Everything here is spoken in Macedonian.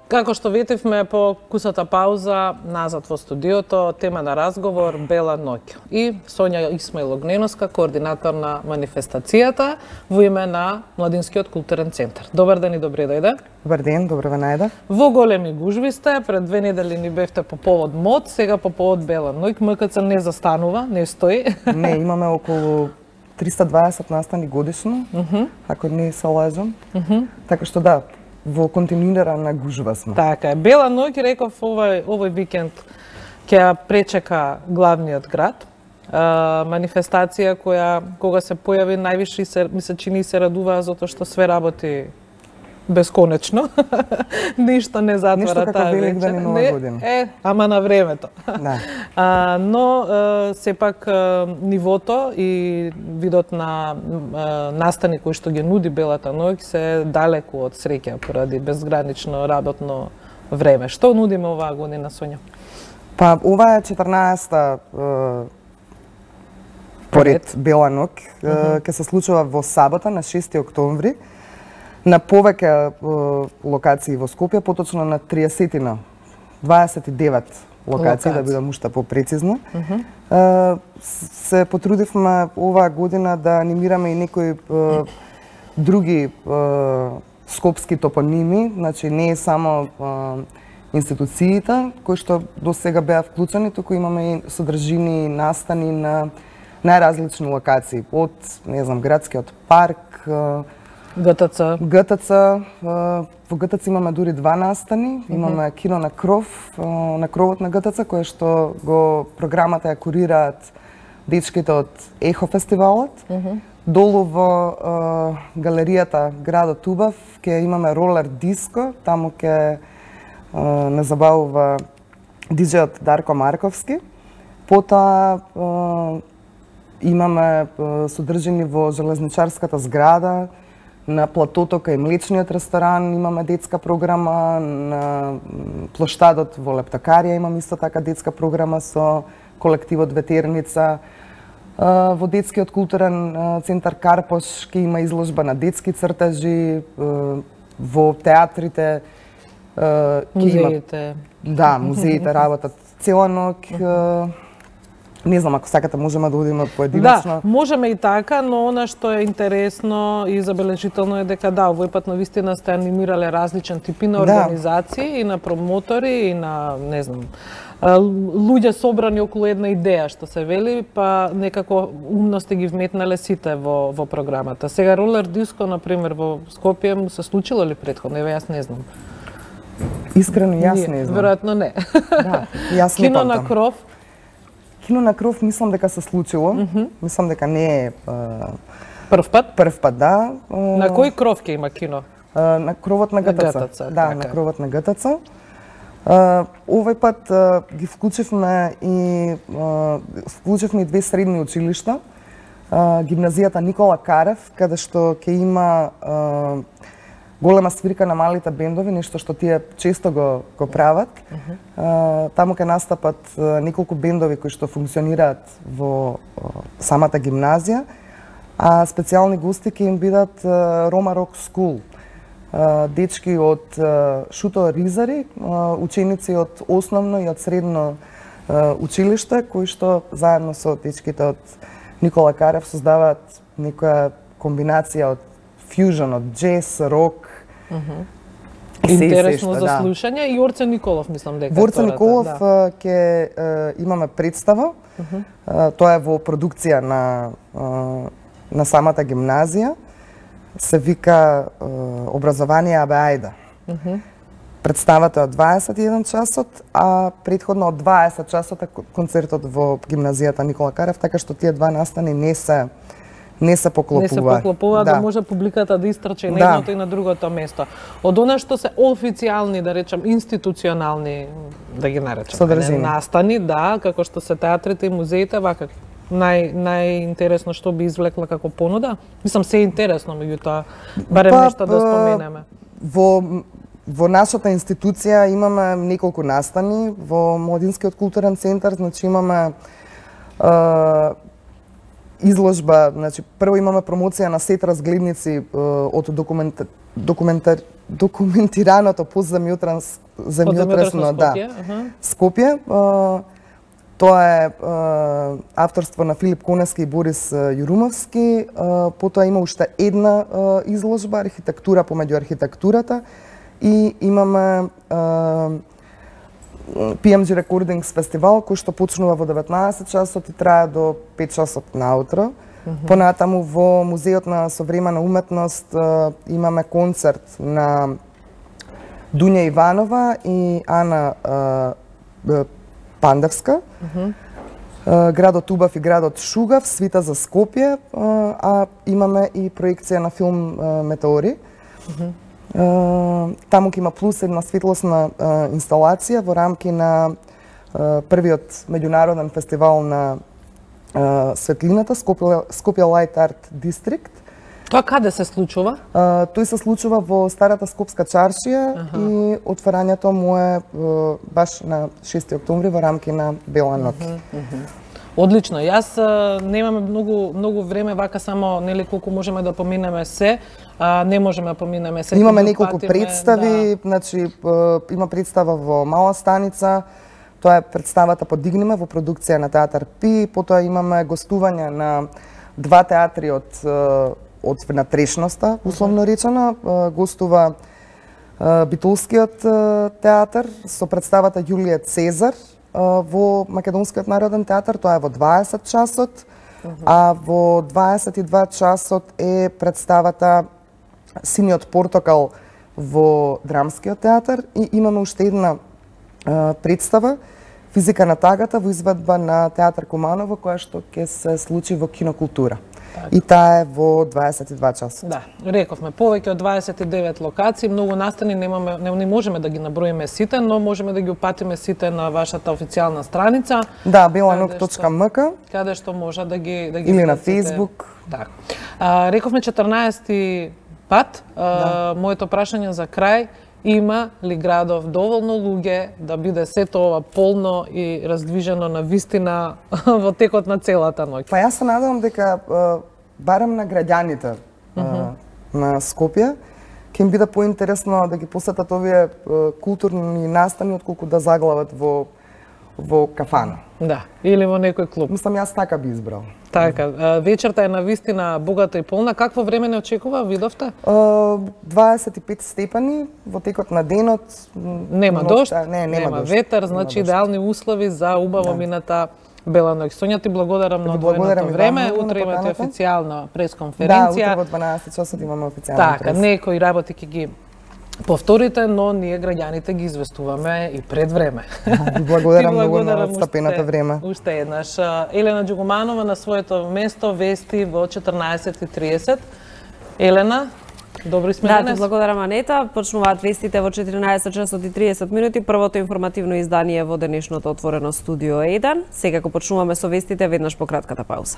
Како што ветивме по кусата пауза назад во студиото, тема на разговор Бела ноќ. И Сонја Исмаил-Огненовска, координатор на манифестацијата во име на Младинскиот културен центар. Добар ден и добре дојде. Добар ден, добро ве најдов. Во големи гужви сте, пред 2 недели ни бевте по повод МОД, сега по повод Бела ноќ. МКЦ не застанува, не стои. Не, имаме околу 320 настани годишно, ако не се лажам. Така што да, во континуирана гужва сме. Така е. Бела ноќ, реков, овој викенд ќе ја пречека главниот град. Манифестација која, кога се појави, највише ми се чини се радуваа затоа што све работи бесконечно. Ништо не затвара таа вечер. Ништо како Великден и Нова година. Ама на времето. Да. Но сепак нивото и видот на настани кои што ги нуди Белата ноќ се далеку од среќа поради безгранично работно време. Што нудиме оваа година, Сонја? Па ова е 14-та поред Бела ноќ, ќе се случува во сабота на 6 октомври. На повеќе локации во Скопје, поточно на 30-тина, 29 локации, да бидам уште попрецизна. Се потрудивме оваа година да анимираме и некои други скопски топоними, значи не е само институциите кои што до сега беа вклучени, туку имаме и содржини и настани на најразлични локации, од, не знам, градскиот парк, ГТЦ. Во ГТЦ имаме дури 2 настани. Имаме кино на кров, на кровот на ГТЦ, кое што го програмата ја курираат дечките од Ехо фестивалот. Долу во галеријата Градот Убав ќе имаме ролер диско, таму ќе не забавува диџејот Дарко Марковски. Потоа имаме содржини во железничарската зграда, на платото кај млечниот ресторан имаме детска програма, на плоштадот во Лептакарија имаме исто така детска програма со колективот Ветерница. Во детскиот културен центар Карпош ќе има изложба на детски цртажи, во театрите музеите. Да, музеите работат цела ноќ. Не знам, ако сакате можеме да одиме поединечно. Да, можеме и така, но она што е интересно и забележително е дека да, овој пат навистина сте анимирале различен типи на организации и на промотори и на, не знам, луѓе собрани околу една идеја што се вели, па некако умно сте ги вметнале сите во програмата. Сега ролер диско, например, во Скопје му се случило ли претходно? Еве, јас не знам. Искрено, јас не знам. Веројатно не. Да, јас не Кино на кров. Кино на кров мислам дека се случило. Мислам дека не е прв пат. Прв пат, да. На кој кров ќе има кино? На кровот на ГТЦ. Да, на кровот на ГТЦ. Овој пат ги вклучивме и 2 средни училишта. Гимназијата Никола Карев, каде што ќе има голема свирка на малите бендови, нешто што тие често го прават. Таму ќе настапат неколку бендови кои што функционираат во самата гимназија, а специјални гости ќе им бидат Рома Рок Скул. Дечки од Шуто Ризари, ученици од основно и од средно училиште, кои што заедно со дечките од Никола Карев создаваат некоја комбинација од фјужен, од джез, рок. Интересно за слушање. И Орце Николов, мислам дека. Во Орце Николов ќе имаме представа. Тоа е во продукција на самата гимназија. Се вика Образование абе ајде. Представата е од 21 часот, а претходно од 20 часот е концертот во гимназијата Никола Карев, така што тие 2 настани не се поклопува. Не се поклопува, да може публиката да истрче на едното и на другото место. Од она што се официјални, да речам, институционални, да ги наречам, настани, да, како што се театрите и музеите, вака најинтересно што би извлекла како понуда? Мислам, се е интересно, меѓутоа, барем нешто да споменеме. Во нашата институција имаме неколку настани. Во Младинскиот културен центар, значи имаме изложба, значи прво имаме промоција на сет разгледници од документираното земјотресно Скопје. Тоа е авторство на Филип Коневски и Борис Јурумовски. Потоа има уште една изложба, архитектура помеѓу архитектурата, и имаме PMG Recordings фестивал, кој што почнува во 19 часот и трае до 5 часот наутро. Понатаму во Музеот на современа уметност имаме концерт на Дуња Иванова и Ана Пандевска. Градот Убав и градот Шугав, свита за Скопје, а имаме и проекција на филм Метеори. Таму ќе има плюс една светлосна инсталација во рамки на првиот меѓународен фестивал на светлината, Скопје Light Art District. Тоа каде се случува? Тој се случува во старата Скопска чаршија и отварањето му е баш на 6 октомври во рамки на Бела ноќ. Одлично. Јас немаме многу време, вака само нели колку можеме да поминеме се, не можеме да поминеме се. Имаме неколку представи, значи има представа во Мала Станица. Тоа е представата Подигнеме во продукција на Театар Пи, потоа имаме гостување на два театри од внатрешноста, условно речено. Гостува Битолскиот театар со представата Јулија Цезар во Македонскиот народен театар, тоа е во 20 часот, а во 22 часот е представата Синиот портокал во Драмскиот театар, и имаме уште една представа Физика на тагата во изведба на Театар Куманово, која што ќе се случи во Кинокултура. И таа е во 22 часот. Да, рековме, повеќе од 29 локации, многу настани, не можеме да ги наброиме сите, но можеме да ги упатиме сите на вашата официјална страница. Да, belanok.mk. Каде што може да ги или на Facebook. Така. Рековме 14-ти пат. Моето прашање за крај: има ли градов доволно луѓе да биде сето ова полно и раздвижено на вистина во текот на целата ноќ? Па јас се надевам дека барем на граѓаните на Скопје ќе им биде поинтересно да ги посетат овие културни настани отколку да заглават во кафана. Да, или во некој клуб. Мислам, јас така би избрал. Така, вечерта е на вистина богата и полна. Какво време не очекува, видовте? 25 степени во текот на денот. Нема дожд, нема ветер, значи идеални услови за убаво мината Бела ноќ. Сонја, ти благодарам на одвоеното време. Утре имате официјална пресконференција. Да, утре во 12 часот имаме официјална Така, некои работи ќе ги повторите, но ние граѓаните ги известуваме и пред време. Благодарам многу на отстапеното време. Уште еднаш. Елена Џугуманова на своето место, вести во 14:30. Елена, добри сме денес. Да, ти благодарам, Анета. Почнуваат вестите во 14 часот и 30 минути. Првото информативно издание во денешното отворено студио 1. Секако почнуваме со вестите веднаш по кратката пауза.